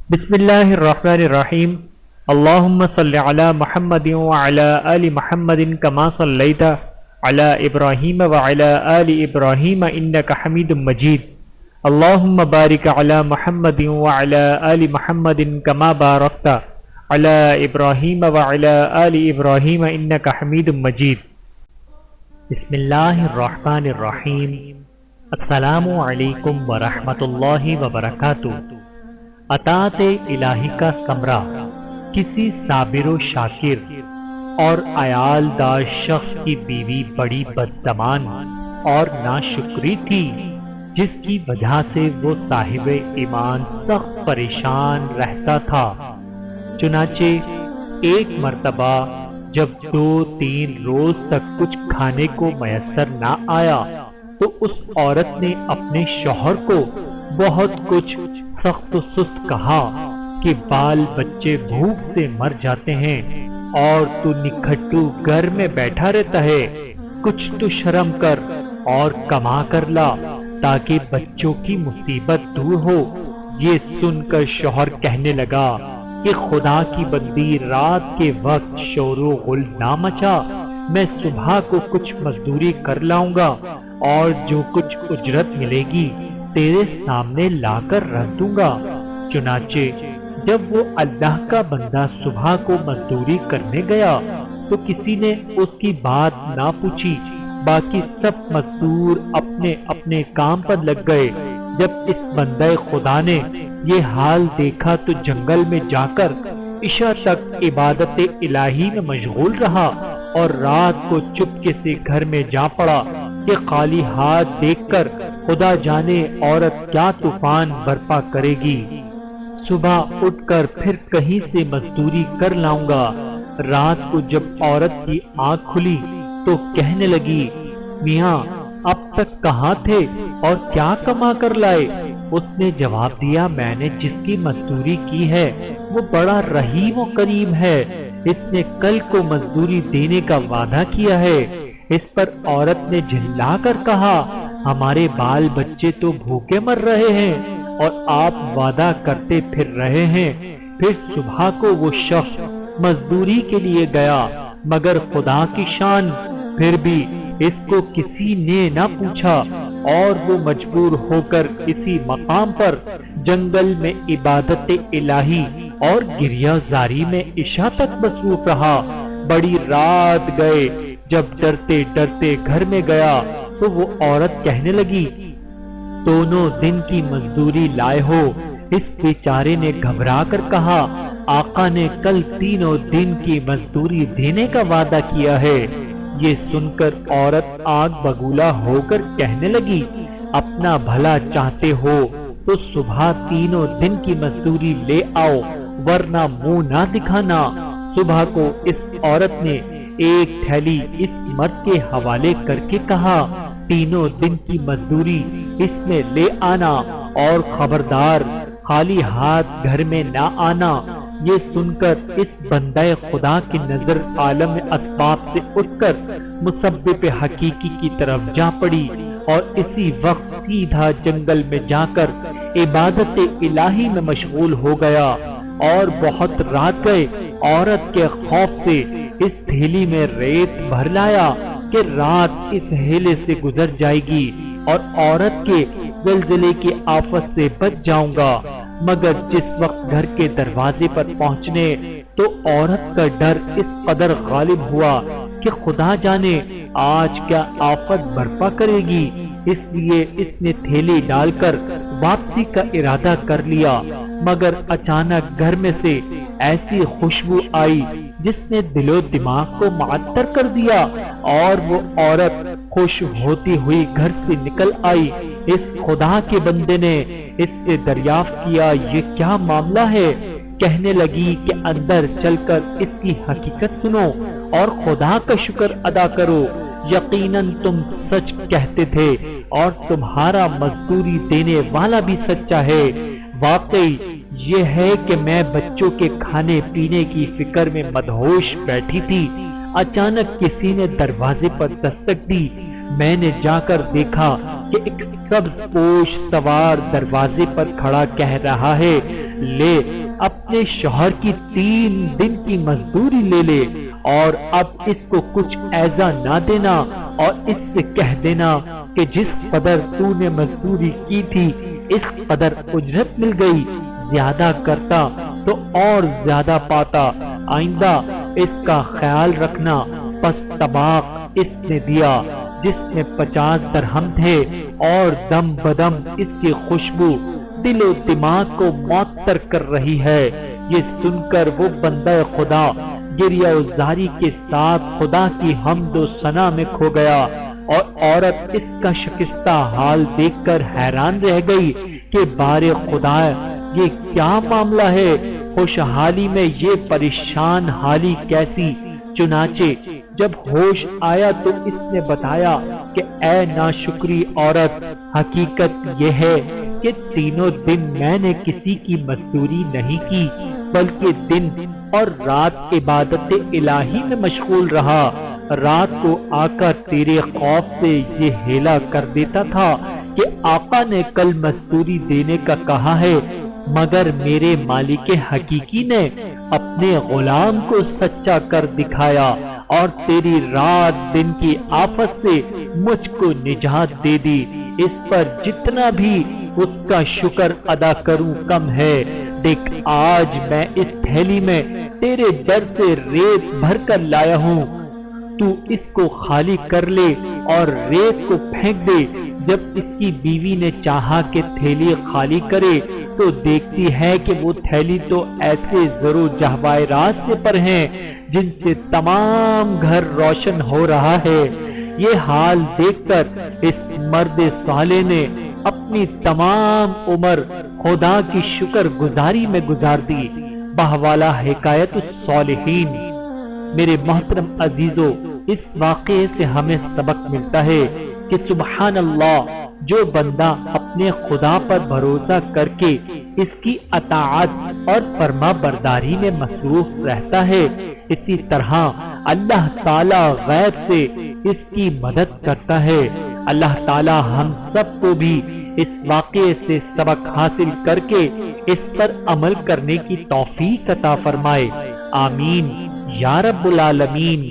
بسم اللہ الرحمن الرحیم اللہم صلی علی محمد وعلی آل محمد کما صلیت علی ابراہیم وعلی آل ابراہیم انک حمید مجید اللہم بارک علی محمد وعلی آل محمد کما بارکت علی ابراہیم وعلی آل ابراہیم انک حمید مجید۔ بسم اللہ الرحمن الرحیم۔ السلام علیکم ورحمۃ اللہ وبرکاتہ۔ اطاعت الہی کا ثمرہ کسی صابر و شاکر اور عیال دار شخص کی بیوی بڑی بدزبان اور ناشکری تھی، جس کی وجہ سے وہ صاحب ایمان سخت پریشان رہتا تھا۔ چنانچہ ایک مرتبہ جب 2-3 روز تک کچھ کھانے کو میسر نہ آیا تو اس عورت نے اپنے شوہر کو بہت کچھ سخت و سست کہا کہ بال بچے بھوک سے مر جاتے ہیں اور تو نکھٹو گھر میں بیٹھا رہتا ہے، کچھ تو شرم کر اور کما کر لا تاکہ بچوں کی مصیبت دور ہو۔ یہ سن کر شوہر کہنے لگا کہ خدا کی بندی، رات کے وقت شور و غل نہ مچا، میں صبح کو کچھ مزدوری کر لاؤں گا اور جو کچھ اجرت ملے گی تیرے سامنے لا کر رکھ دوں گا۔ چنانچہ جب وہ اللہ کا بندہ صبح کو مزدوری کرنے گیا تو کسی نے اس کی بات نہ پوچھی، باقی سب مزدور اپنے اپنے کام پر لگ گئے۔ جب اس بندہ خدا نے یہ حال دیکھا تو جنگل میں جا کر عشاء تک عبادت الہی میں مشغول رہا اور رات کو چپکے سے گھر میں جا پڑا کہ خالی ہاتھ دیکھ کر خدا جانے عورت کیا طوفان برپا کرے گی۔ صبح اٹھ کر پھر کہیں سے مزدوری کر لاؤں گا۔ رات کو جب عورت کی آنکھ کھلی تو کہنے لگی، میاں اب تک کہاں تھے اور کیا کما کر لائے؟ اس نے جواب دیا، میں نے جس کی مزدوری کی ہے وہ بڑا رحیم و کریم ہے، اس نے کل کو مزدوری دینے کا وعدہ کیا ہے۔ اس پر عورت نے جھلا کر کہا، ہمارے بال بچے تو بھوکے مر رہے ہیں اور آپ وعدہ کرتے پھر رہے ہیں۔ پھر صبح کو وہ شخص مزدوری کے لیے گیا، مگر خدا کی شان پھر بھی اس کو کسی نے نہ پوچھا اور وہ مجبور ہو کر اسی مقام پر جنگل میں عبادت الہی اور گریہ زاری میں عشاء تک مصروف رہا۔ بڑی رات گئے، جب ڈرتے ڈرتے گھر میں گیا تو وہ عورت کہنے لگی، دونوں دن کی مزدوری لائے ہو؟ اس بیچارے نے گھبرا کر کہا، آقا نے کل 3 دن کی مزدوری دینے کا وعدہ کیا ہے۔ یہ سن کر عورت آگ بگولا ہو کر کہنے لگی، اپنا بھلا چاہتے ہو تو صبح 3 دن کی مزدوری لے آؤ، ورنہ منہ نہ دکھانا۔ صبح کو اس عورت نے ایک تھیلی اس مرد کے حوالے کر کے کہا، 3 دن کی مزدوری اس میں لے آنا اور خبردار خالی ہاتھ گھر میں نہ آنا۔ یہ سن کر اس بندہ خدا کی نظر عالم اسباب سے اٹھ کر مسبب حقیقی کی طرف جا پڑی اور اسی وقت سیدھا جنگل میں جا کر عبادت الہی میں مشغول ہو گیا۔ اور بہت رات گئے، عورت کے خوف سے اس تھیلی میں ریت بھر لایا کہ رات اس ہیلے سے گزر جائے گی اور عورت کے زلزلے کی آفت سے بچ جاؤں گا۔ مگر جس وقت گھر کے دروازے پر پہنچنے تو عورت کا ڈر اس قدر غالب ہوا کہ خدا جانے آج کیا آفت برپا کرے گی، اس لیے اس نے تھیلی ڈال کر واپسی کا ارادہ کر لیا۔ مگر اچانک گھر میں سے ایسی خوشبو آئی جس نے دل و دماغ کو معطر کر دیا اور وہ عورت خوش ہوتی ہوئی گھر سے نکل آئی۔ اس خدا کے بندے نے اس سے دریافت کیا، یہ کیا معاملہ ہے؟ کہنے لگی کہ اندر چل کر اس کی حقیقت سنو اور خدا کا شکر ادا کرو، یقیناً تم سچ کہتے تھے اور تمہارا مزدوری دینے والا بھی سچا ہے۔ واقعی یہ ہے کہ میں بچوں کے کھانے پینے کی فکر میں مدہوش بیٹھی تھی، اچانک کسی نے دروازے پر دستک دی۔ میں نے جا کر دیکھا کہ ایک سبز پوش سوار دروازے پر کھڑا کہہ رہا ہے، لے اپنے شوہر کی 3 دن کی مزدوری لے لے، اور اب اس کو کچھ ایزا نہ دینا، اور اس سے کہہ دینا کہ جس قدر تو نے مزدوری کی تھی اس قدر اجرت مل گئی، زیادہ کرتا تو اور زیادہ پاتا، آئندہ اس کا خیال رکھنا۔ پس طباق اس نے دیا جس میں 50 درہم تھے، اور دم بدم اس کی خوشبو دل و دماغ کو معطر کر رہی ہے۔ یہ سن کر وہ بندہ خدا گریہ و زاری کے ساتھ خدا کی حمد و ثنا میں کھو گیا، اور عورت اس کا شکستہ حال دیکھ کر حیران رہ گئی کہ بار خدا یہ کیا معاملہ ہے، خوشحالی میں یہ پریشان حالی کیسی؟ چنانچہ جب ہوش آیا تو اس نے بتایا کہ اے ناشکری عورت، حقیقت یہ ہے کہ 3 دن میں نے کسی کی مزدوری نہیں کی، بلکہ دن اور رات عبادت الہی میں مشغول رہا۔ رات کو آ کر تیرے خوف سے یہ ہیلا کر دیتا تھا کہ آقا نے کل مزدوری دینے کا کہا ہے، مگر میرے مالک حقیقی نے اپنے غلام کو سچا کر دکھایا اور تیری رات دن کی آفت سے مجھ کو نجات دے دی۔ اس پر جتنا بھی اس کا شکر ادا کروں کم ہے۔ دیکھ آج میں اس تھیلی میں تیرے در سے ریت بھر کر لایا ہوں، تو اس کو خالی کر لے اور ریت کو پھینک دے۔ جب اس کی بیوی نے چاہا کہ تھیلی خالی کرے تو دیکھتی ہے کہ وہ تھیلی تو ایسے زر و جواہرات سے پر ہیں جن سے تمام گھر روشن ہو رہا ہے۔ یہ حال دیکھ کر اس مرد صالح نے اپنی تمام عمر خدا کی شکر گزاری میں گزار دی۔ بہوالا حکایت الصالحین۔ میرے محترم عزیزو، اس واقعے سے ہمیں سبق ملتا ہے کہ سبحان اللہ، جو بندہ اپنے خدا پر بھروسہ کر کے اس کی اطاعت اور فرما برداری میں مصروف رہتا ہے، اسی طرح اللہ تعالی غیب سے اس کی مدد کرتا ہے۔ اللہ تعالی ہم سب کو بھی اس واقعے سے سبق حاصل کر کے اس پر عمل کرنے کی توفیق عطا فرمائے۔ آمین یا رب العالمین۔